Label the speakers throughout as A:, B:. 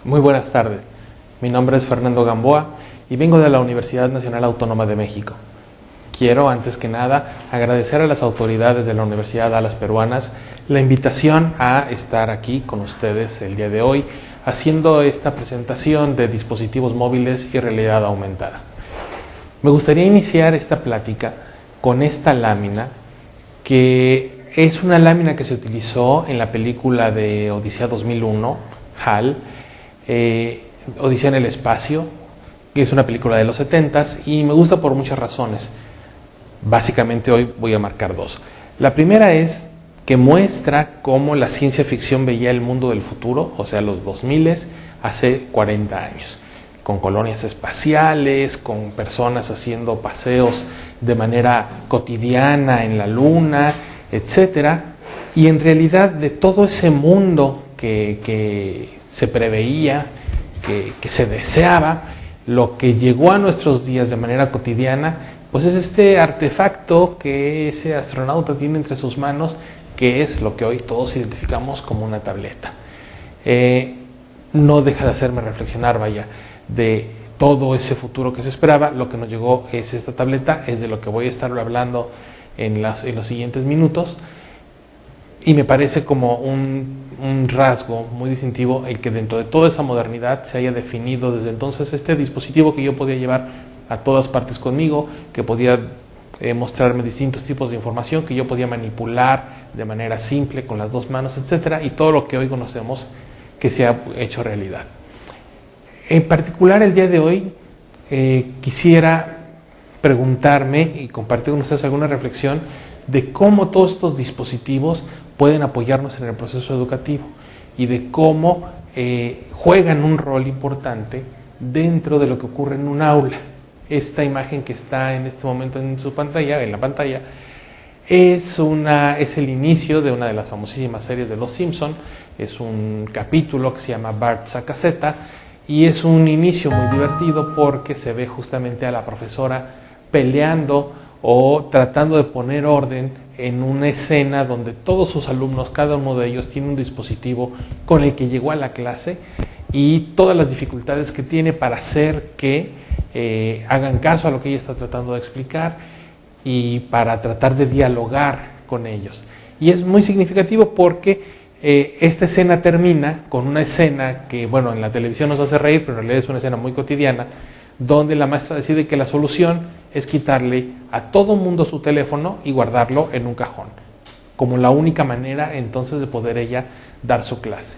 A: Muy buenas tardes, mi nombre es Fernando Gamboa y vengo de la Universidad Nacional Autónoma de México. Quiero, antes que nada, agradecer a las autoridades de la Universidad a las peruanas la invitación a estar aquí con ustedes el día de hoy haciendo esta presentación de dispositivos móviles y realidad aumentada. Me gustaría iniciar esta plática con esta lámina, que es una lámina que se utilizó en la película de Odisea 2001, HAL, Odisea en el espacio, que es una película de los 70s y me gusta por muchas razones. Básicamente hoy voy a marcar dos. La primera es que muestra cómo la ciencia ficción veía el mundo del futuro, o sea, los 2000 hace 40 años, con colonias espaciales, con personas haciendo paseos de manera cotidiana en la luna, etcétera. Y en realidad de todo ese mundo que se preveía, que se deseaba, lo que llegó a nuestros días de manera cotidiana, pues es este artefacto que ese astronauta tiene entre sus manos, que es lo que hoy todos identificamos como una tableta. No deja de hacerme reflexionar, vaya, de todo ese futuro que se esperaba. Lo que nos llegó es esta tableta, es de lo que voy a estar hablando en los siguientes minutos, y me parece como un rasgo muy distintivo el que dentro de toda esa modernidad se haya definido desde entonces este dispositivo que yo podía llevar a todas partes conmigo, que podía mostrarme distintos tipos de información, que yo podía manipular de manera simple con las dos manos, etcétera, y todo lo que hoy conocemos que se ha hecho realidad. En particular, el día de hoy quisiera preguntarme y compartir con ustedes alguna reflexión de cómo todos estos dispositivos pueden apoyarnos en el proceso educativo y de cómo juegan un rol importante dentro de lo que ocurre en un aula. Esta imagen que está en este momento en su pantalla, en la pantalla, es el inicio de una de las famosísimas series de Los Simpson. Es un capítulo que se llama Bart Saca Zeta y es un inicio muy divertido porque se ve justamente a la profesora peleando o tratando de poner orden en una escena donde todos sus alumnos, cada uno de ellos tiene un dispositivo con el que llegó a la clase y todas las dificultades que tiene para hacer que hagan caso a lo que ella está tratando de explicar y para tratar de dialogar con ellos. Y es muy significativo porque esta escena termina con una escena que, bueno, en la televisión nos hace reír, pero en realidad es una escena muy cotidiana, donde la maestra decide que la solución es quitarle a todo mundo su teléfono y guardarlo en un cajón, como la única manera entonces de poder ella dar su clase.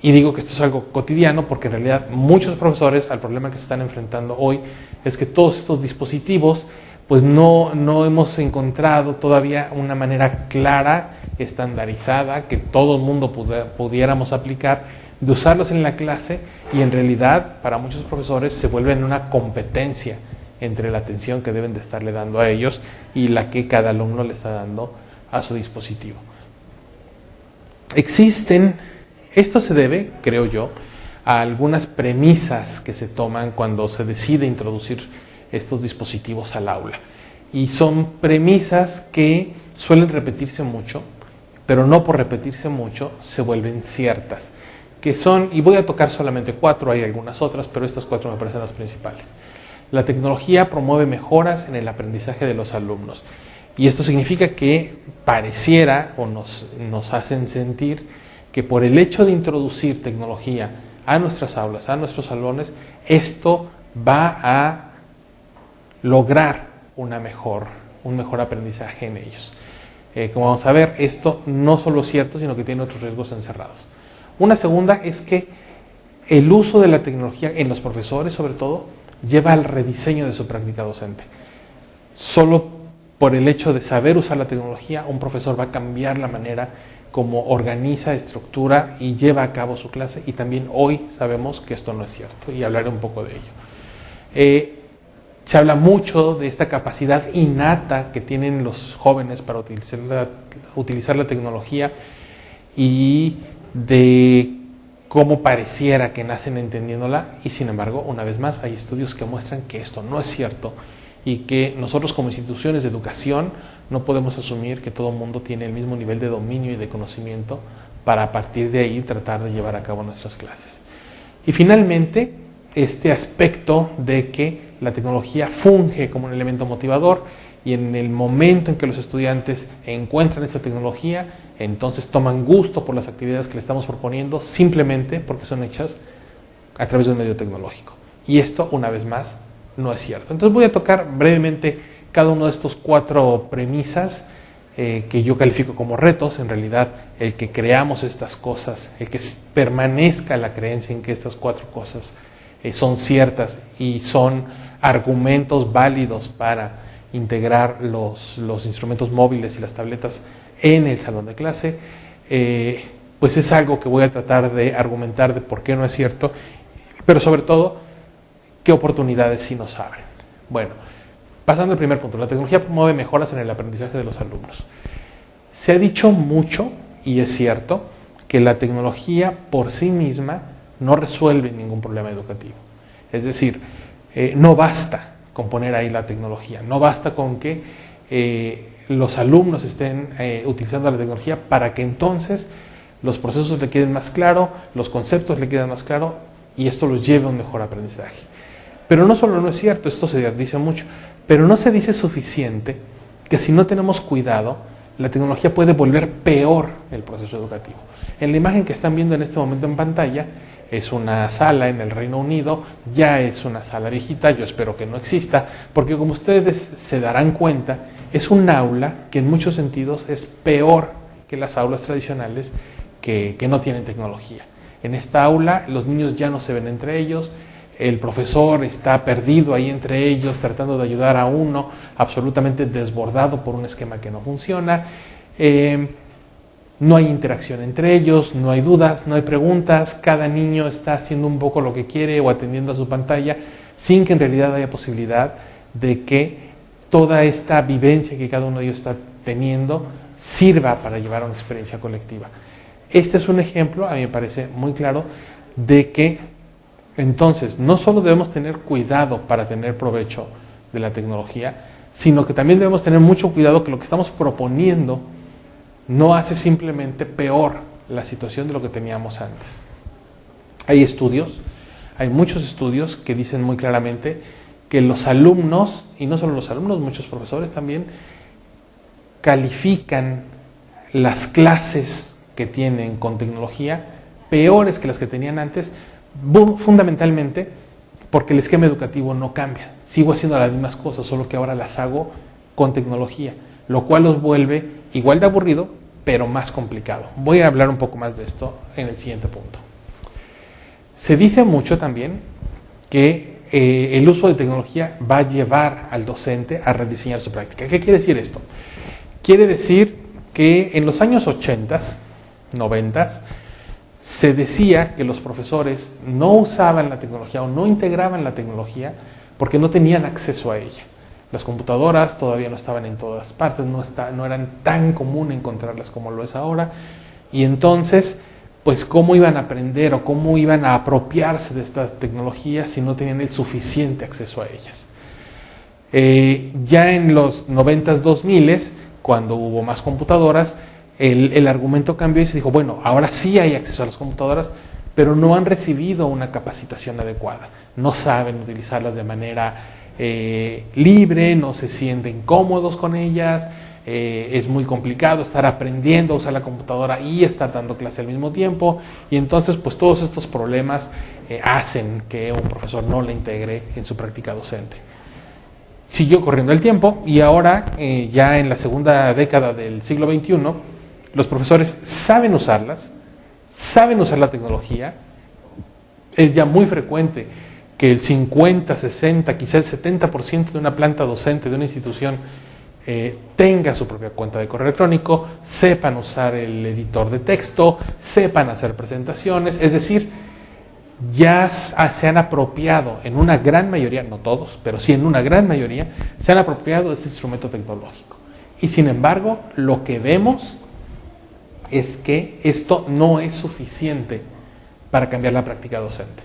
A: Y digo que esto es algo cotidiano porque en realidad muchos profesores, al problema que se están enfrentando hoy, es que todos estos dispositivos, pues no hemos encontrado todavía una manera clara, estandarizada, que todo el mundo pudiéramos aplicar, de usarlos en la clase, y en realidad para muchos profesores se vuelven una competencia entre la atención que deben de estarle dando a ellos y la que cada alumno le está dando a su dispositivo. Esto se debe, creo yo, a algunas premisas que se toman cuando se decide introducir estos dispositivos al aula. Y son premisas que suelen repetirse mucho, pero no por repetirse mucho se vuelven ciertas. Que son, y voy a tocar solamente 4, hay algunas otras, pero estas 4 me parecen las principales. La tecnología promueve mejoras en el aprendizaje de los alumnos. Y esto significa que pareciera o nos hacen sentir que por el hecho de introducir tecnología a nuestras aulas, a nuestros salones, esto va a lograr un mejor aprendizaje en ellos. Como vamos a ver, esto no solo es cierto, sino que tiene otros riesgos encerrados. Una segunda es que el uso de la tecnología en los profesores, sobre todo, lleva al rediseño de su práctica docente. Solo por el hecho de saber usar la tecnología, un profesor va a cambiar la manera como organiza, estructura y lleva a cabo su clase, y también hoy sabemos que esto no es cierto, y hablaré un poco de ello. Se habla mucho de esta capacidad innata que tienen los jóvenes para utilizar la tecnología y de cómo pareciera que nacen entendiéndola, y sin embargo, una vez más, hay estudios que muestran que esto no es cierto y que nosotros como instituciones de educación no podemos asumir que todo el mundo tiene el mismo nivel de dominio y de conocimiento para a partir de ahí tratar de llevar a cabo nuestras clases. Y finalmente, este aspecto de que la tecnología funge como un elemento motivador y en el momento en que los estudiantes encuentran esta tecnología, entonces toman gusto por las actividades que le estamos proponiendo simplemente porque son hechas a través de un medio tecnológico. Y esto, una vez más, no es cierto. Entonces voy a tocar brevemente cada uno de estos 4 premisas que yo califico como retos. En realidad, el que creamos estas cosas, el que permanezca la creencia en que estas 4 cosas son ciertas y son argumentos válidos para integrar los instrumentos móviles y las tabletas en el salón de clase, pues es algo que voy a tratar de argumentar de por qué no es cierto, pero sobre todo, qué oportunidades sí nos abren. Bueno, pasando al primer punto, la tecnología promueve mejoras en el aprendizaje de los alumnos. Se ha dicho mucho, y es cierto, que la tecnología por sí misma no resuelve ningún problema educativo. Es decir, no basta con poner ahí la tecnología, no basta con que los alumnos estén utilizando la tecnología para que entonces los procesos le queden más claros, los conceptos le queden más claros y esto los lleve a un mejor aprendizaje. Pero no solo no es cierto, esto se dice mucho, pero no se dice suficiente que si no tenemos cuidado, la tecnología puede volver peor el proceso educativo. En la imagen que están viendo en este momento en pantalla, es una sala en el Reino Unido, ya es una sala viejita, yo espero que no exista, porque como ustedes se darán cuenta, es un aula que en muchos sentidos es peor que las aulas tradicionales que no tienen tecnología. En esta aula los niños ya no se ven entre ellos, el profesor está perdido ahí entre ellos tratando de ayudar a uno, absolutamente desbordado por un esquema que no funciona. No hay interacción entre ellos, no hay dudas, no hay preguntas, cada niño está haciendo un poco lo que quiere o atendiendo a su pantalla sin que en realidad haya posibilidad de que toda esta vivencia que cada uno de ellos está teniendo sirva para llevar a una experiencia colectiva. Este es un ejemplo, a mí me parece muy claro, de que entonces no solo debemos tener cuidado para tener provecho de la tecnología, sino que también debemos tener mucho cuidado que lo que estamos proponiendo no hace simplemente peor la situación de lo que teníamos antes. Hay estudios, hay muchos estudios que dicen muy claramente que los alumnos, y no solo los alumnos, muchos profesores también, califican las clases que tienen con tecnología peores que las que tenían antes, fundamentalmente porque el esquema educativo no cambia. Sigo haciendo las mismas cosas, solo que ahora las hago con tecnología, lo cual los vuelve igual de aburrido, pero más complicado. Voy a hablar un poco más de esto en el siguiente punto. Se dice mucho también que el uso de tecnología va a llevar al docente a rediseñar su práctica. ¿Qué quiere decir esto? Quiere decir que en los años 80, 90, se decía que los profesores no usaban la tecnología o no integraban la tecnología porque no tenían acceso a ella. Las computadoras todavía no estaban en todas partes, no eran tan común encontrarlas como lo es ahora. Y entonces, pues, ¿cómo iban a aprender o cómo iban a apropiarse de estas tecnologías si no tenían el suficiente acceso a ellas? Ya en los 90s, 2000s, cuando hubo más computadoras, el argumento cambió y se dijo, bueno, ahora sí hay acceso a las computadoras, pero no han recibido una capacitación adecuada. No saben utilizarlas de manera libre, no se sienten cómodos con ellas, es muy complicado estar aprendiendo a usar la computadora y estar dando clase al mismo tiempo, y entonces pues todos estos problemas hacen que un profesor no la integre en su práctica docente. Siguió corriendo el tiempo y ahora ya en la segunda década del siglo XXI los profesores saben usarlas, saben usar la tecnología. Es ya muy frecuente que el 50, 60, quizá el 70% de una planta docente de una institución tenga su propia cuenta de correo electrónico, sepan usar el editor de texto, sepan hacer presentaciones, es decir, ya se han apropiado en una gran mayoría, no todos, pero sí en una gran mayoría, se han apropiado de este instrumento tecnológico. Y sin embargo, lo que vemos es que esto no es suficiente para cambiar la práctica docente.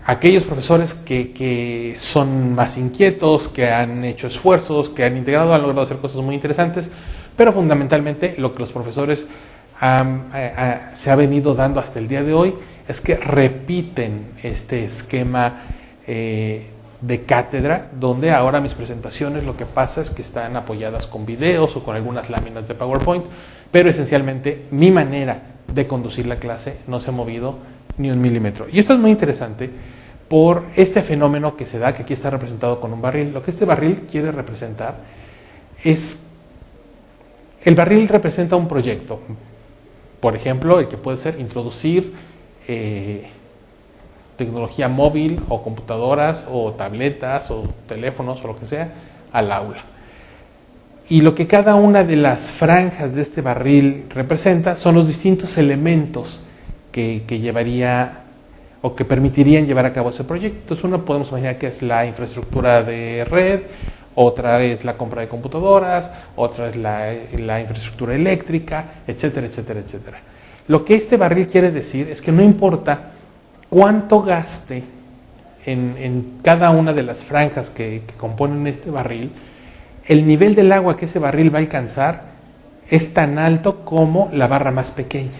A: Aquellos profesores que son más inquietos, que han hecho esfuerzos, que han integrado, han logrado hacer cosas muy interesantes, pero fundamentalmente lo que los profesores se ha venido dando hasta el día de hoy es que repiten este esquema de cátedra, donde ahora mis presentaciones lo que pasa es que están apoyadas con videos o con algunas láminas de PowerPoint, pero esencialmente mi manera de conducir la clase no se ha movido ni un milímetro. Y esto es muy interesante por este fenómeno que se da, que aquí está representado con un barril. Lo que este barril quiere representar es, el barril representa un proyecto, por ejemplo, el que puede ser introducir tecnología móvil o computadoras o tabletas o teléfonos o lo que sea al aula. Y lo que cada una de las franjas de este barril representa son los distintos elementos que llevaría o que permitirían llevar a cabo ese proyecto. Entonces uno podemos imaginar que es la infraestructura de red, otra es la compra de computadoras, otra es la infraestructura eléctrica, etcétera, etcétera, etcétera. Lo que este barril quiere decir es que no importa cuánto gaste en cada una de las franjas que componen este barril, el nivel del agua que ese barril va a alcanzar es tan alto como la barra más pequeña.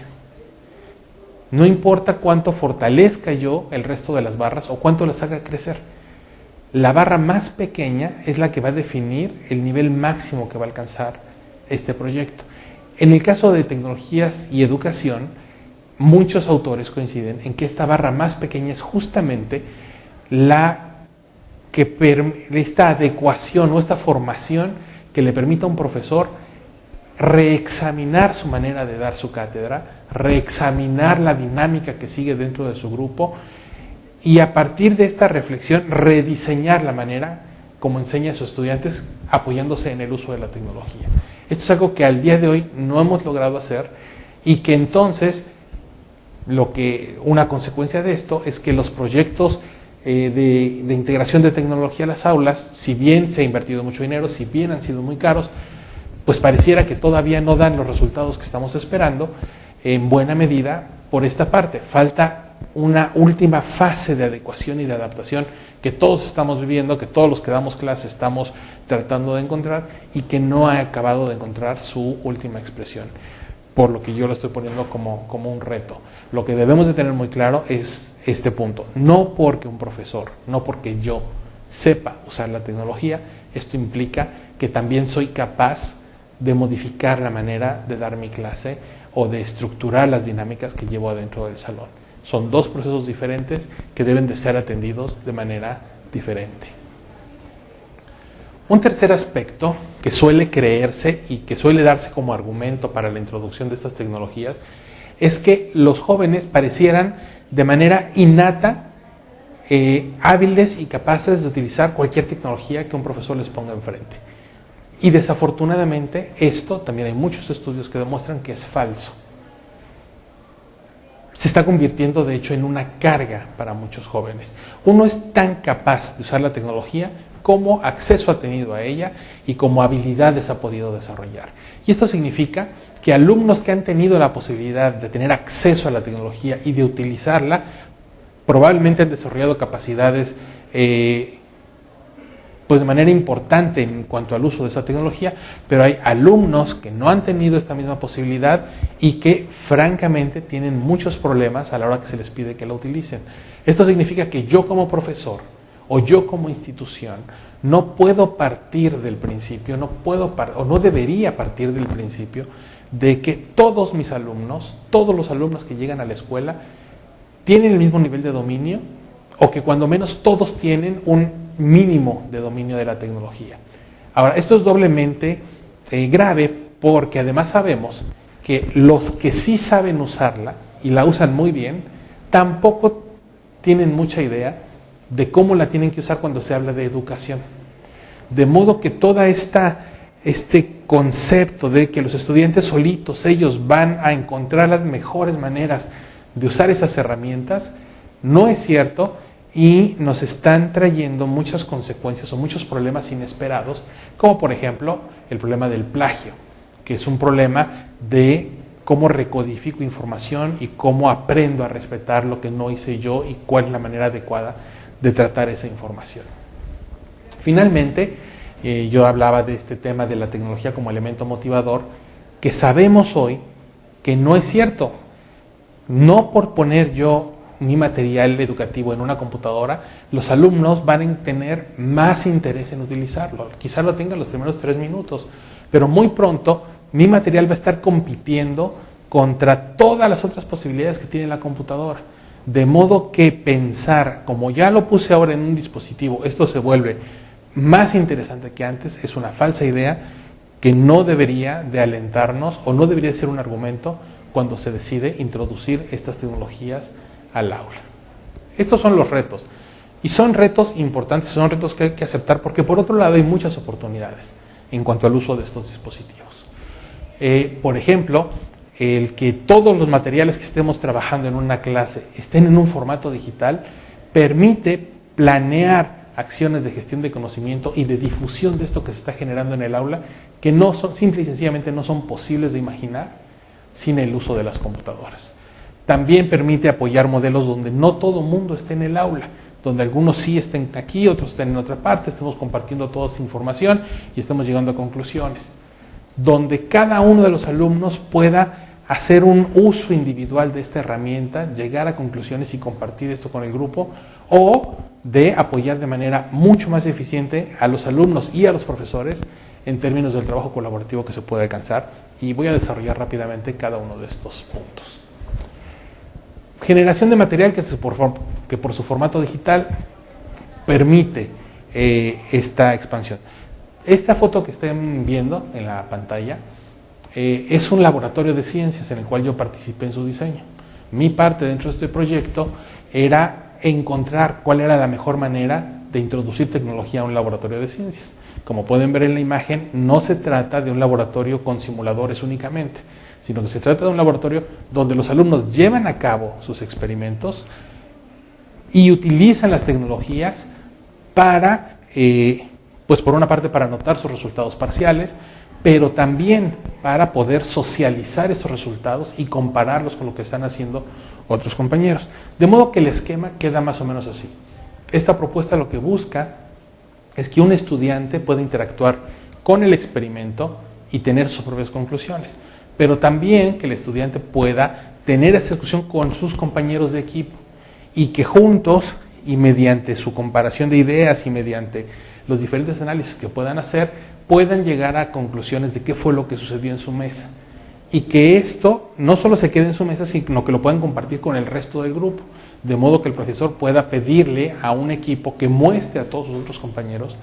A: No importa cuánto fortalezca yo el resto de las barras o cuánto las haga crecer. La barra más pequeña es la que va a definir el nivel máximo que va a alcanzar este proyecto. En el caso de tecnologías y educación, muchos autores coinciden en que esta barra más pequeña es justamente esta adecuación o esta formación que le permita a un profesor reexaminar su manera de dar su cátedra, reexaminar la dinámica que sigue dentro de su grupo y a partir de esta reflexión rediseñar la manera como enseña a sus estudiantes apoyándose en el uso de la tecnología. Esto es algo que al día de hoy no hemos logrado hacer y que entonces una consecuencia de esto es que los proyectos de integración de tecnología a las aulas, si bien se ha invertido mucho dinero, si bien han sido muy caros, pues pareciera que todavía no dan los resultados que estamos esperando, en buena medida por esta parte. Falta una última fase de adecuación y de adaptación que todos estamos viviendo, que todos los que damos clase estamos tratando de encontrar y que no ha acabado de encontrar su última expresión, por lo que yo lo estoy poniendo como un reto. Lo que debemos de tener muy claro es este punto. No porque un profesor, no porque yo sepa usar la tecnología, esto implica que también soy capaz de modificar la manera de dar mi clase o de estructurar las dinámicas que llevo adentro del salón. Son dos procesos diferentes que deben de ser atendidos de manera diferente. Un tercer aspecto que suele creerse y que suele darse como argumento para la introducción de estas tecnologías es que los jóvenes parecieran de manera innata hábiles y capaces de utilizar cualquier tecnología que un profesor les ponga enfrente. Y desafortunadamente esto, también hay muchos estudios que demuestran que es falso. Se está convirtiendo de hecho en una carga para muchos jóvenes. Uno es tan capaz de usar la tecnología como acceso ha tenido a ella y como habilidades ha podido desarrollar. Y esto significa que alumnos que han tenido la posibilidad de tener acceso a la tecnología y de utilizarla, probablemente han desarrollado capacidades pues de manera importante en cuanto al uso de esa tecnología, pero hay alumnos que no han tenido esta misma posibilidad y que francamente tienen muchos problemas a la hora que se les pide que la utilicen. Esto significa que yo como profesor o yo como institución no puedo partir del principio, no debería partir del principio de que todos mis alumnos, todos los alumnos que llegan a la escuela tienen el mismo nivel de dominio o que cuando menos todos tienen un mínimo de dominio de la tecnología. Ahora, esto es doblemente grave porque además sabemos que los que sí saben usarla y la usan muy bien, tampoco tienen mucha idea de cómo la tienen que usar cuando se habla de educación. De modo que toda este concepto de que los estudiantes solitos, ellos van a encontrar las mejores maneras de usar esas herramientas, no es cierto y nos están trayendo muchas consecuencias o muchos problemas inesperados, como por ejemplo el problema del plagio, que es un problema de cómo recodifico información y cómo aprendo a respetar lo que no hice yo y cuál es la manera adecuada de tratar esa información. Finalmente, yo hablaba de este tema de la tecnología como elemento motivador, que sabemos hoy que no es cierto. No por poner yo mi material educativo en una computadora, los alumnos van a tener más interés en utilizarlo. Quizás lo tengan los primeros 3 minutos, pero muy pronto mi material va a estar compitiendo contra todas las otras posibilidades que tiene la computadora. De modo que pensar, como ya lo puse ahora en un dispositivo, esto se vuelve más interesante que antes, es una falsa idea que no debería de alentarnos o no debería ser un argumento cuando se decide introducir estas tecnologías al aula. Estos son los retos, y son retos importantes, son retos que hay que aceptar, porque por otro lado hay muchas oportunidades en cuanto al uso de estos dispositivos. Por ejemplo, el que todos los materiales que estemos trabajando en una clase estén en un formato digital permite planear acciones de gestión de conocimiento y de difusión de esto que se está generando en el aula, que no son, simple y sencillamente no son posibles de imaginar sin el uso de las computadoras. También permite apoyar modelos donde no todo el mundo esté en el aula, donde algunos sí estén aquí, otros estén en otra parte, estemos compartiendo toda esa información y estemos llegando a conclusiones, donde cada uno de los alumnos pueda hacer un uso individual de esta herramienta, llegar a conclusiones y compartir esto con el grupo, o de apoyar de manera mucho más eficiente a los alumnos y a los profesores en términos del trabajo colaborativo que se puede alcanzar, y voy a desarrollar rápidamente cada uno de estos puntos. Generación de material que por su formato digital permite esta expansión. Esta foto que estén viendo en la pantalla es un laboratorio de ciencias en el cual yo participé en su diseño. Mi parte dentro de este proyecto era encontrar cuál era la mejor manera de introducir tecnología a un laboratorio de ciencias. Como pueden ver en la imagen, no se trata de un laboratorio con simuladores únicamente, sino que se trata de un laboratorio donde los alumnos llevan a cabo sus experimentos y utilizan las tecnologías para, pues por una parte para anotar sus resultados parciales, pero también para poder socializar esos resultados y compararlos con lo que están haciendo otros compañeros. De modo que el esquema queda más o menos así. Esta propuesta lo que busca es que un estudiante pueda interactuar con el experimento y tener sus propias conclusiones, pero también que el estudiante pueda tener esa discusión con sus compañeros de equipo y que juntos y mediante su comparación de ideas y mediante los diferentes análisis que puedan hacer, puedan llegar a conclusiones de qué fue lo que sucedió en su mesa, y que esto no solo se quede en su mesa, sino que lo puedan compartir con el resto del grupo, de modo que el profesor pueda pedirle a un equipo que muestre a todos sus otros compañeros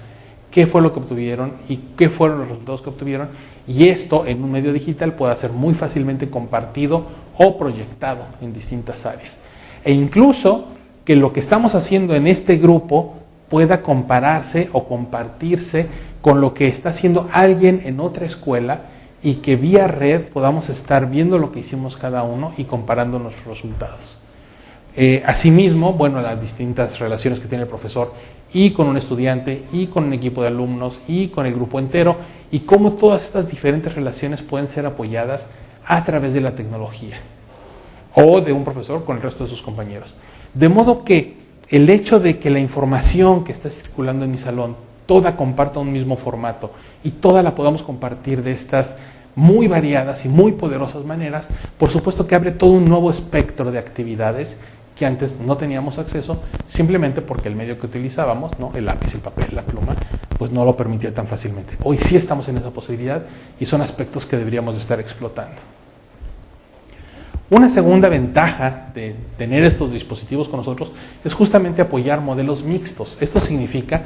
A: qué fue lo que obtuvieron y qué fueron los resultados que obtuvieron, y esto en un medio digital pueda ser muy fácilmente compartido o proyectado en distintas áreas. E incluso que lo que estamos haciendo en este grupo pueda compararse o compartirse con lo que está haciendo alguien en otra escuela, y que vía red podamos estar viendo lo que hicimos cada uno y comparando nuestros resultados. Asimismo, bueno, las distintas relaciones que tiene el profesor y con un estudiante y con un equipo de alumnos y con el grupo entero, y cómo todas estas diferentes relaciones pueden ser apoyadas a través de la tecnología o de un profesor con el resto de sus compañeros. De modo que el hecho de que la información que está circulando en mi salón toda comparta un mismo formato y toda la podamos compartir de estas muy variadas y muy poderosas maneras, por supuesto que abre todo un nuevo espectro de actividades que antes no teníamos acceso, simplemente porque el medio que utilizábamos, ¿no?, el lápiz, el papel, la pluma, pues no lo permitía tan fácilmente. Hoy sí estamos en esa posibilidad y son aspectos que deberíamos de estar explotando. Una segunda ventaja de tener estos dispositivos con nosotros es justamente apoyar modelos mixtos. Esto significa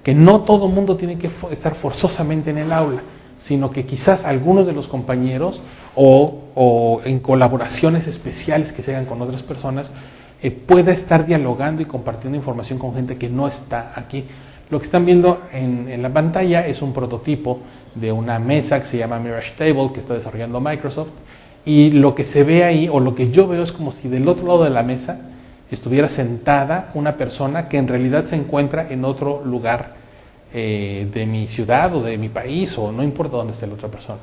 A: que no todo el mundo tiene que estar forzosamente en el aula, sino que quizás algunos de los compañeros o en colaboraciones especiales que se hagan con otras personas pueda estar dialogando y compartiendo información con gente que no está aquí. Lo que están viendo en la pantalla es un prototipo de una mesa que se llama Mirage Table, que está desarrollando Microsoft, y lo que se ve ahí, o lo que yo veo, es como si del otro lado de la mesa estuviera sentada una persona que en realidad se encuentra en otro lugar de mi ciudad o de mi país, o no importa dónde esté la otra persona.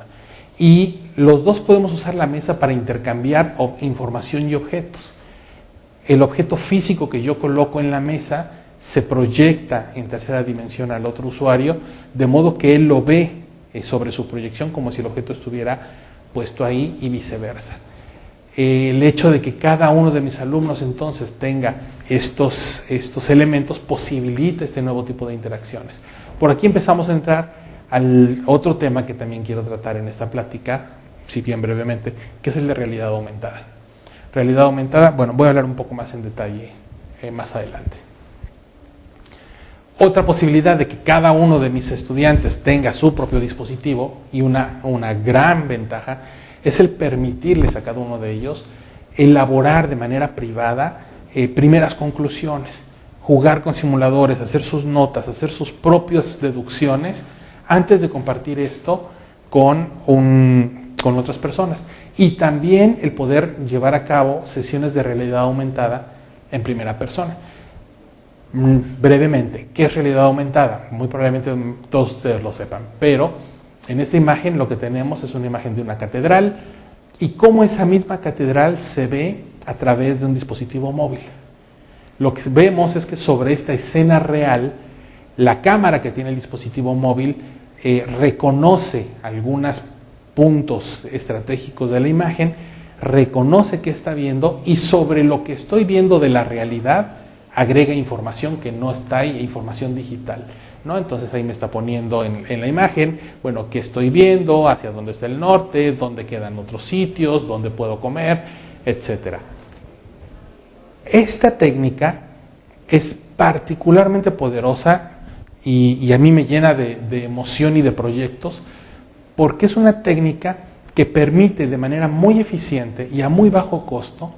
A: Y los dos podemos usar la mesa para intercambiar información y objetos. El objeto físico que yo coloco en la mesa se proyecta en tercera dimensión al otro usuario, de modo que él lo ve sobre su proyección como si el objeto estuviera puesto ahí, y viceversa. el hecho de que cada uno de mis alumnos entonces tenga estos elementos posibilita este nuevo tipo de interacciones. Por aquí empezamos a entrar al otro tema que también quiero tratar en esta plática, si bien brevemente, que es el de realidad aumentada. Realidad aumentada, bueno, voy a hablar un poco más en detalle más adelante. Otra posibilidad de que cada uno de mis estudiantes tenga su propio dispositivo, y una gran ventaja, es el permitirles a cada uno de ellos elaborar de manera privada primeras conclusiones, jugar con simuladores, hacer sus notas, hacer sus propias deducciones antes de compartir esto con otras personas. Y también el poder llevar a cabo sesiones de realidad aumentada en primera persona. Brevemente, ¿qué es realidad aumentada? Muy probablemente todos ustedes lo sepan, pero en esta imagen lo que tenemos es una imagen de una catedral y cómo esa misma catedral se ve a través de un dispositivo móvil. Lo que vemos es que sobre esta escena real, la cámara que tiene el dispositivo móvil reconoce algunos puntos estratégicos de la imagen, reconoce qué está viendo y sobre lo que estoy viendo de la realidad agrega información que no está ahí, información digital, ¿no? Entonces ahí me está poniendo en la imagen, bueno, qué estoy viendo, hacia dónde está el norte, dónde quedan otros sitios, dónde puedo comer, etc. Esta técnica es particularmente poderosa y a mí me llena de emoción y de proyectos, porque es una técnica que permite de manera muy eficiente y a muy bajo costo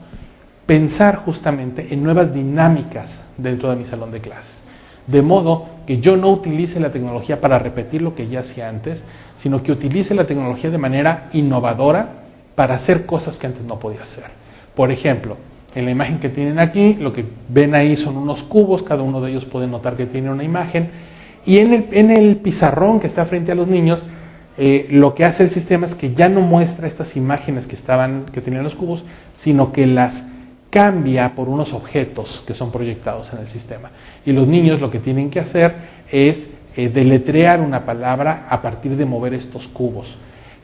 A: pensar justamente en nuevas dinámicas dentro de mi salón de clases. De modo que yo no utilice la tecnología para repetir lo que ya hacía antes, sino que utilice la tecnología de manera innovadora para hacer cosas que antes no podía hacer. Por ejemplo, en la imagen que tienen aquí, lo que ven ahí son unos cubos, cada uno de ellos puede notar que tiene una imagen, y en el pizarrón que está frente a los niños, lo que hace el sistema es que ya no muestra estas imágenes que tenían los cubos, sino que las cambia por unos objetos que son proyectados en el sistema. Y los niños lo que tienen que hacer es deletrear una palabra a partir de mover estos cubos.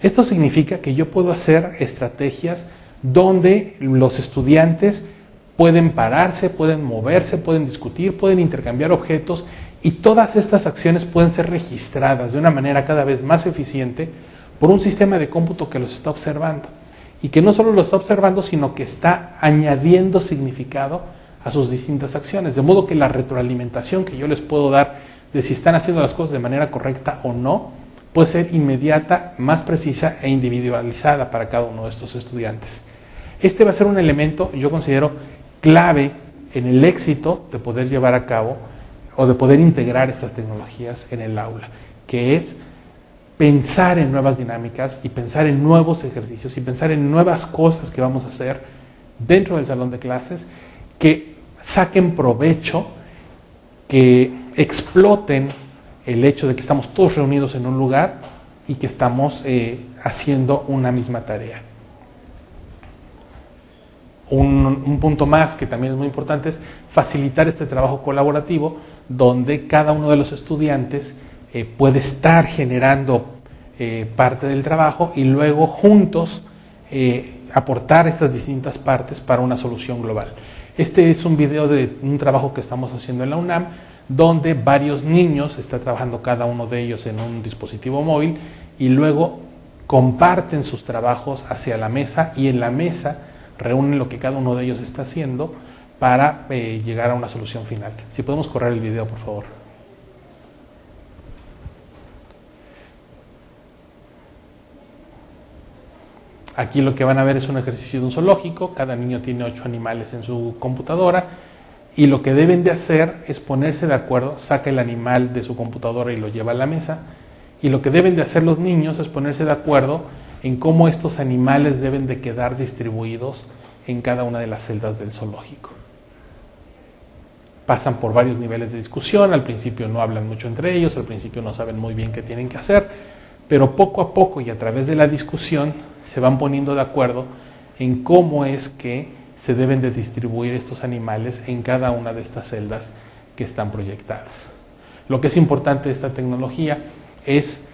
A: Esto significa que yo puedo hacer estrategias donde los estudiantes pueden pararse, pueden moverse, pueden discutir, pueden intercambiar objetos, y todas estas acciones pueden ser registradas de una manera cada vez más eficiente por un sistema de cómputo que los está observando. Y que no solo lo está observando, sino que está añadiendo significado a sus distintas acciones. De modo que la retroalimentación que yo les puedo dar de si están haciendo las cosas de manera correcta o no, puede ser inmediata, más precisa e individualizada para cada uno de estos estudiantes. Este va a ser un elemento, yo considero, clave en el éxito de poder llevar a cabo o de poder integrar estas tecnologías en el aula, que es pensar en nuevas dinámicas y pensar en nuevos ejercicios y pensar en nuevas cosas que vamos a hacer dentro del salón de clases que saquen provecho, que exploten el hecho de que estamos todos reunidos en un lugar y que estamos haciendo una misma tarea. Un punto más que también es muy importante es facilitar este trabajo colaborativo donde cada uno de los estudiantes puede estar generando parte del trabajo y luego juntos aportar estas distintas partes para una solución global. Este es un video de un trabajo que estamos haciendo en la UNAM, donde varios niños están trabajando cada uno de ellos en un dispositivo móvil y luego comparten sus trabajos hacia la mesa y en la mesa reúnen lo que cada uno de ellos está haciendo para llegar a una solución final. Si podemos correr el video, por favor. Aquí lo que van a ver es un ejercicio de un zoológico. Cada niño tiene 8 animales en su computadora y lo que deben de hacer es ponerse de acuerdo, saca el animal de su computadora y lo lleva a la mesa, y lo que deben de hacer los niños es ponerse de acuerdo en cómo estos animales deben de quedar distribuidos en cada una de las celdas del zoológico. Pasan por varios niveles de discusión, al principio no hablan mucho entre ellos, al principio no saben muy bien qué tienen que hacer, pero poco a poco y a través de la discusión se van poniendo de acuerdo en cómo es que se deben de distribuir estos animales en cada una de estas celdas que están proyectadas. Lo que es importante de esta tecnología es,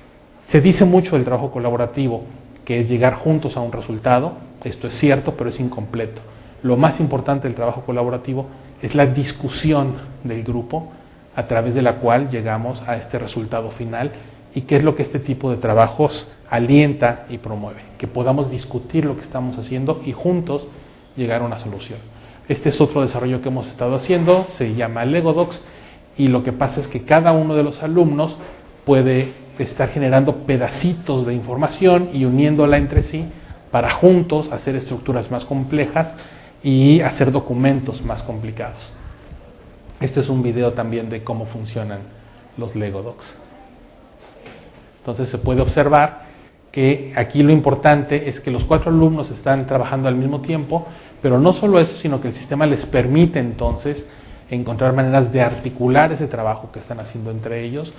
A: se dice mucho del trabajo colaborativo, que es llegar juntos a un resultado, esto es cierto, pero es incompleto. Lo más importante del trabajo colaborativo es la discusión del grupo a través de la cual llegamos a este resultado final y qué es lo que este tipo de trabajos alienta y promueve, que podamos discutir lo que estamos haciendo y juntos llegar a una solución. Este es otro desarrollo que hemos estado haciendo, se llama LegoDocs, y lo que pasa es que cada uno de los alumnos puede estar generando pedacitos de información y uniéndola entre sí para juntos hacer estructuras más complejas y hacer documentos más complicados. Este es un video también de cómo funcionan los LegoDocs. Entonces se puede observar que aquí lo importante es que los 4 alumnos están trabajando al mismo tiempo, pero no solo eso, sino que el sistema les permite entonces encontrar maneras de articular ese trabajo que están haciendo entre ellos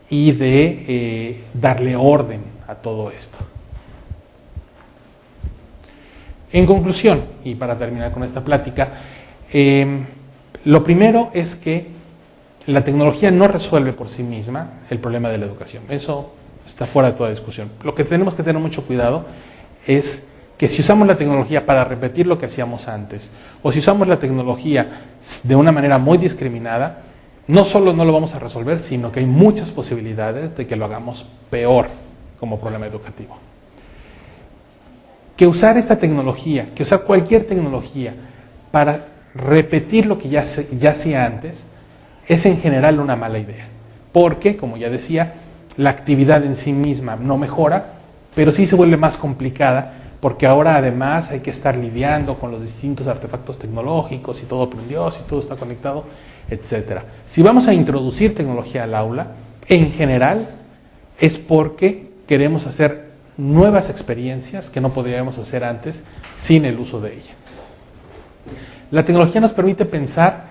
A: y de darle orden a todo esto. En conclusión, y para terminar con esta plática, lo primero es que la tecnología no resuelve por sí misma el problema de la educación. Eso está fuera de toda discusión. Lo que tenemos que tener mucho cuidado es que si usamos la tecnología para repetir lo que hacíamos antes, o si usamos la tecnología de una manera muy discriminada, no solo no lo vamos a resolver, sino que hay muchas posibilidades de que lo hagamos peor como problema educativo. Que usar esta tecnología, que usar cualquier tecnología para repetir lo que ya hacía antes, es en general una mala idea. Porque, como ya decía, la actividad en sí misma no mejora, pero sí se vuelve más complicada, porque ahora además hay que estar lidiando con los distintos artefactos tecnológicos y todo prendió, si todo está conectado, etc. Si vamos a introducir tecnología al aula, en general es porque queremos hacer nuevas experiencias que no podríamos hacer antes sin el uso de ella. La tecnología nos permite pensar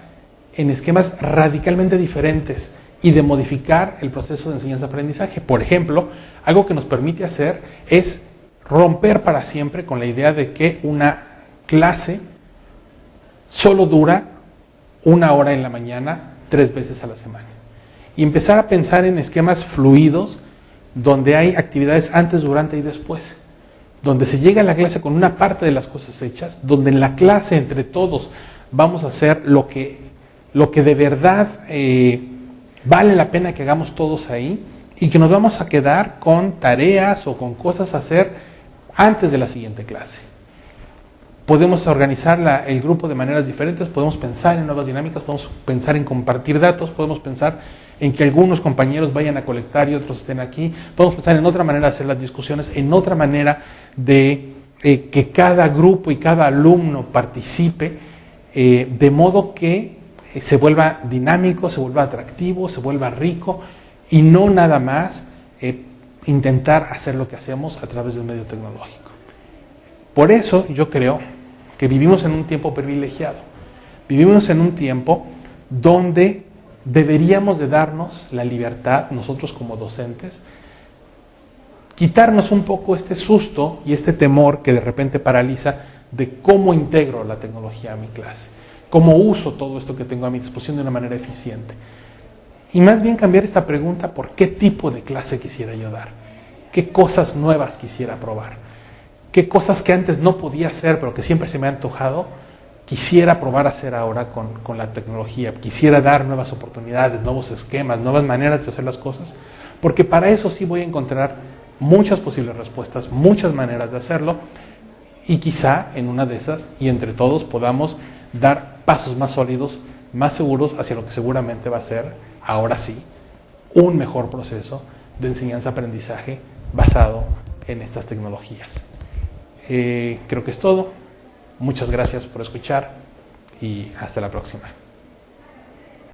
A: en esquemas radicalmente diferentes y de modificar el proceso de enseñanza-aprendizaje. Por ejemplo, algo que nos permite hacer es romper para siempre con la idea de que una clase solo dura 1 hora en la mañana 3 veces a la semana. Y empezar a pensar en esquemas fluidos donde hay actividades antes, durante y después. Donde se llega a la clase con una parte de las cosas hechas, donde en la clase entre todos vamos a hacer lo que de verdad vale la pena que hagamos todos ahí y que nos vamos a quedar con tareas o con cosas a hacer antes de la siguiente clase. Podemos organizar el grupo de maneras diferentes, podemos pensar en nuevas dinámicas, podemos pensar en compartir datos, podemos pensar en que algunos compañeros vayan a colectar y otros estén aquí, podemos pensar en otra manera de hacer las discusiones, en otra manera de que cada grupo y cada alumno participe, de modo que se vuelva dinámico, se vuelva atractivo, se vuelva rico y no nada más intentar hacer lo que hacemos a través del medio tecnológico. Por eso yo creo que vivimos en un tiempo privilegiado. Vivimos en un tiempo donde deberíamos de darnos la libertad, nosotros como docentes, quitarnos un poco este susto y este temor que de repente paraliza de cómo integro la tecnología a mi clase, cómo uso todo esto que tengo a mi disposición de una manera eficiente. Y más bien cambiar esta pregunta por qué tipo de clase quisiera yo dar, qué cosas nuevas quisiera probar, qué cosas que antes no podía hacer pero que siempre se me ha antojado, quisiera probar a hacer ahora con la tecnología, quisiera dar nuevas oportunidades, nuevos esquemas, nuevas maneras de hacer las cosas, porque para eso sí voy a encontrar muchas posibles respuestas, muchas maneras de hacerlo y quizá en una de esas y entre todos podamos dar pasos más sólidos, más seguros hacia lo que seguramente va a ser ahora sí, un mejor proceso de enseñanza-aprendizaje basado en estas tecnologías. Creo que es todo. Muchas gracias por escuchar y hasta la próxima.